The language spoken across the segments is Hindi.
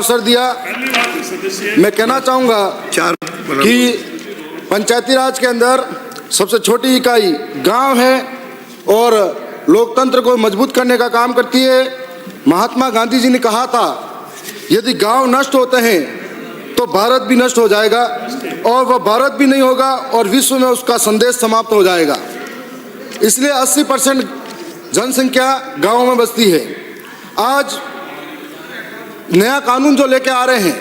अवसर दिया। मैं कहना चाहूँगा कि पंचायती राज के अंदर सबसे छोटी इकाई गांव है और लोकतंत्र को मजबूत करने का काम करती है। महात्मा गांधी जी ने कहा था, यदि गांव नष्ट होते हैं तो भारत भी नष्ट हो जाएगा और वह भारत भी नहीं होगा और विश्व में उसका संदेश समाप्त हो जाएगा। इसलिए 80% जनसंख्या गांवों में बसती है। आज नया कानून जो लेके आ रहे हैं,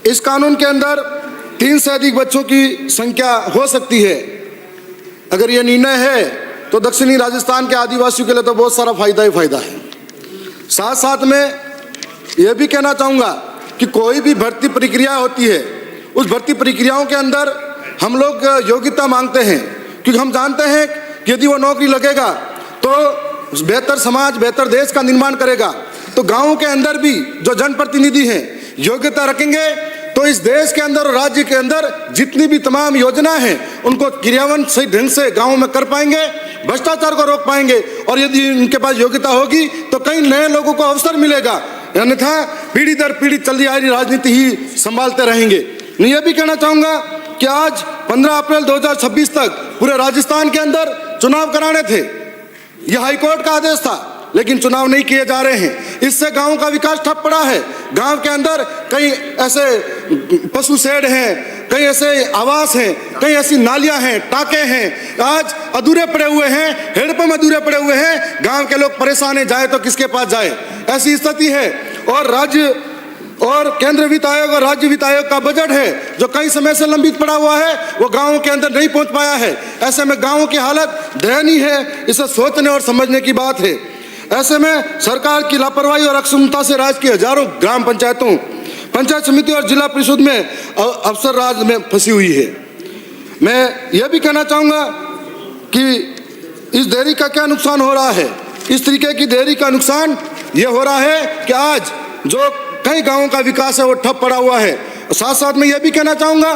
इस कानून के अंदर 3 से अधिक बच्चों की संख्या हो सकती है। अगर यह निर्णय है तो दक्षिणी राजस्थान के आदिवासियों के लिए तो बहुत सारा फायदा ही फायदा है। साथ साथ में यह भी कहना चाहूँगा कि कोई भी भर्ती प्रक्रिया होती है, उस भर्ती प्रक्रियाओं के अंदर हम लोग योग्यता मांगते हैं, क्योंकि हम जानते हैं कि यदि वो नौकरी लगेगा तो बेहतर समाज, बेहतर देश का निर्माण करेगा। तो गाँव के अंदर भी जो जनप्रतिनिधि हैं योग्यता रखेंगे तो इस देश के अंदर और राज्य के अंदर जितनी भी तमाम योजना है उनको क्रियान्वयन सही ढंग से गाँव में कर पाएंगे, भ्रष्टाचार को रोक पाएंगे और यदि उनके पास योग्यता होगी तो कई नए लोगों को अवसर मिलेगा। अन्यथा पीढ़ी दर पीढ़ी चलती आ रही राजनीति ही संभालते रहेंगे। मैं ये भी कहना चाहूँगा कि आज 15 अप्रैल 2026 तक पूरे राजस्थान के अंदर चुनाव कराने थे। यह हाईकोर्ट का आदेश था, लेकिन चुनाव नहीं किए जा रहे हैं। इससे गांव का विकास ठप पड़ा है। गांव के अंदर कई ऐसे पशु शेड हैं, कई ऐसे आवास हैं, कई ऐसी नालियां हैं, टाके हैं, आज अधूरे पड़े हुए हैं, हेडपंप अधूरे पड़े हुए हैं। गांव के लोग परेशान हैं, जाए तो किसके पास जाए, ऐसी स्थिति है। और राज्य और केंद्र वित्त आयोग और राज्य वित्त आयोग का बजट है जो कई समय से लंबित पड़ा हुआ है, वो गाँव के अंदर नहीं पहुँच पाया है। ऐसे में गाँव की हालत दयनीय है। इसे सोचने और समझने की बात है। ऐसे में सरकार की लापरवाही और अक्षमता से राज्य की हजारों ग्राम पंचायतों, पंचायत समिति और जिला परिषद में अफसर राज में फंसी हुई है। मैं यह भी कहना चाहूँगा कि इस देरी का क्या नुकसान हो रहा है। इस तरीके की देरी का नुकसान ये हो रहा है कि आज जो कई गाँवों का विकास है वो ठप पड़ा हुआ है। साथ साथ में यह भी कहना चाहूँगा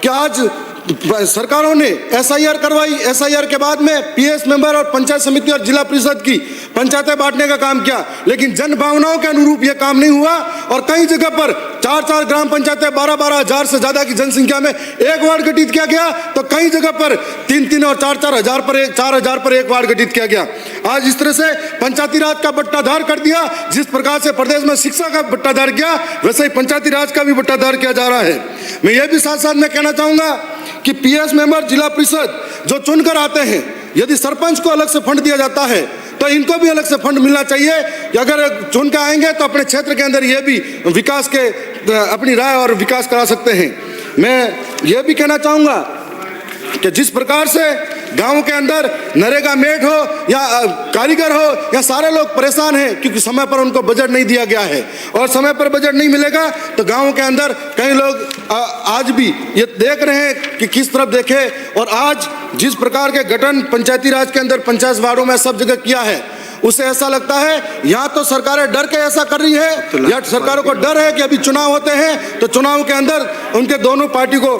कि आज सरकारों ने SIR करवाई, SIR के बाद में PS मेंबर और पंचायत समिति और जिला परिषद की पंचायतें बांटने का काम किया, लेकिन जन भावनाओं के अनुरूप यह काम नहीं हुआ और कई जगह पर 4-4 ग्राम पंचायतें 12-12 हजार से ज्यादा की जनसंख्या में एक वार्ड गठित किया गया, तो कई जगह पर 3-3 और 4-4 हजार पर 4,000 पर एक वार्ड गठित किया गया। आज इस तरह से पंचायती राज का बट्टाधार कर दिया। जिस प्रकार से प्रदेश में शिक्षा का बट्टाधार किया, वैसे ही पंचायती राज का भी बट्टाधार किया जा रहा है। मैं ये भी साथ साथ में कहना चाहूँगा कि PS मेंबर, जिला परिषद जो चुनकर आते हैं, यदि सरपंच को अलग से फंड दिया जाता है तो इनको भी अलग से फंड मिलना चाहिए कि अगर चुन के आएंगे तो अपने क्षेत्र के अंदर ये भी विकास के अपनी राय और विकास करा सकते हैं। मैं ये भी कहना चाहूँगा कि जिस प्रकार से गांव के अंदर नरेगा मेट हो या कारीगर हो या सारे लोग परेशान हैं क्योंकि समय पर उनको बजट नहीं दिया गया है, और समय पर बजट नहीं मिलेगा तो गांव के अंदर कई लोग आज भी ये देख रहे हैं कि किस तरफ देखें। और आज जिस प्रकार के गठन पंचायती राज के अंदर पंचायत वार्डों में सब जगह किया है, उसे ऐसा लगता है या तो सरकारें डर के ऐसा कर रही है या सरकारों को डर है कि अभी चुनाव होते हैं तो चुनाव के अंदर उनके दोनों पार्टी को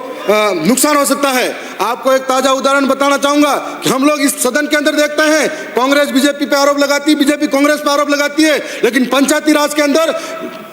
नुकसान हो सकता है। आपको एक ताजा उदाहरण बताना चाहूंगा कि हम लोग इस सदन के अंदर देखते हैं कांग्रेस बीजेपी पे आरोप लगाती है, बीजेपी कांग्रेस पे आरोप लगाती है, लेकिन पंचायती राज के अंदर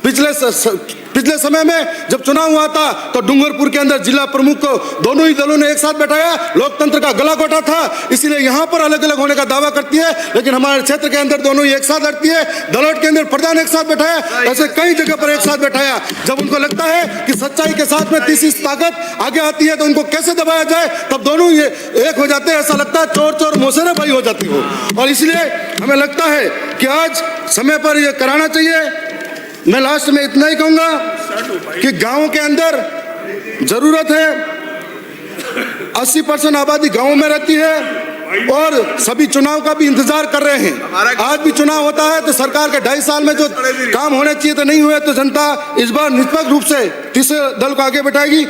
पिछले समय में जब चुनाव हुआ था तो डूंगरपुर के अंदर जिला प्रमुख को दोनों ही दलों ने एक साथ बैठाया, लोकतंत्र का गला घोटा था। इसीलिए यहाँ पर अलग अलग होने का दावा करती है, लेकिन हमारे क्षेत्र के अंदर दोनों ही एक साथ लड़ती है। दलोट के अंदर प्रधान एक साथ बैठाया, ऐसे कई जगह पर एक साथ बैठाया। जब उनको लगता है कि सच्चाई के साथ में तीसरी ताकत आगे आती है तो उनको कैसे दबाया जाए, तब दोनों ये एक हो जाते हैं। ऐसा लगता है चोर चोर मोसेरा भाई हो जाती हो। और इसलिए हमें लगता है कि आज समय पर यह कराना चाहिए। मैं लास्ट में इतना ही कहूँगा कि गाँव के अंदर जरूरत है, 80% आबादी गाँव में रहती है और सभी चुनाव का भी इंतजार कर रहे हैं। आज भी चुनाव होता है तो सरकार के 2.5 साल में जो काम होने चाहिए तो नहीं हुए, तो जनता इस बार निष्पक्ष रूप से तीसरे दल को आगे बैठाएगी।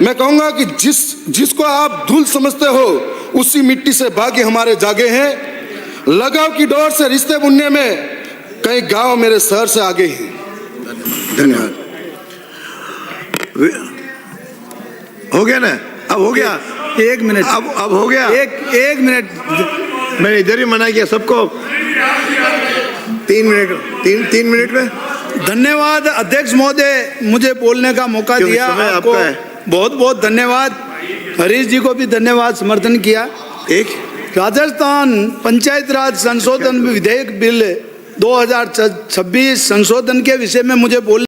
मैं कहूँगा कि जिसको आप धूल समझते हो उसी मिट्टी से भाग्य हमारे जागे हैं। लगाव की डोर से रिश्ते बुनने में कई गांव मेरे शहर से आगे हैं। धन्यवाद। हो गया ना? अब हो गया। एक मिनट। अब हो गया। एक मिनट। मैंने इधर ही मना किया सबको। 3 मिनट में धन्यवाद अध्यक्ष महोदय, मुझे बोलने का मौका क्योंकि दिया। समय आपको आपका है। बहुत बहुत धन्यवाद। हरीश जी को भी धन्यवाद, समर्थन किया। एक राजस्थान पंचायत राज संशोधन विधेयक बिल 2026 संशोधन के विषय में मुझे बोलने